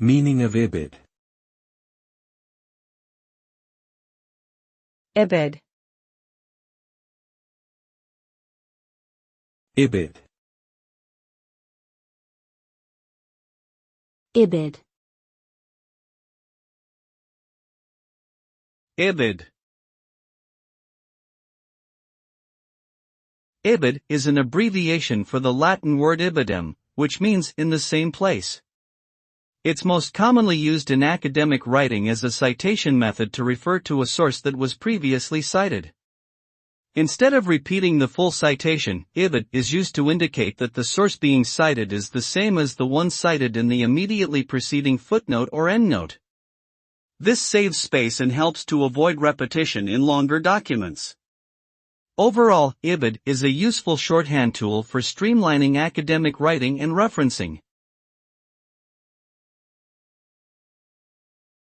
Meaning of ibid. Ibid. Ibid. Ibid. Ibid. Ibid is an abbreviation for the Latin word ibidem, which means in the same place. It's most commonly used in academic writing as a citation method to refer to a source that was previously cited. Instead of repeating the full citation, ibid is used to indicate that the source being cited is the same as the one cited in the immediately preceding footnote or endnote. This saves space and helps to avoid repetition in longer documents. Overall, ibid is a useful shorthand tool for streamlining academic writing and referencing.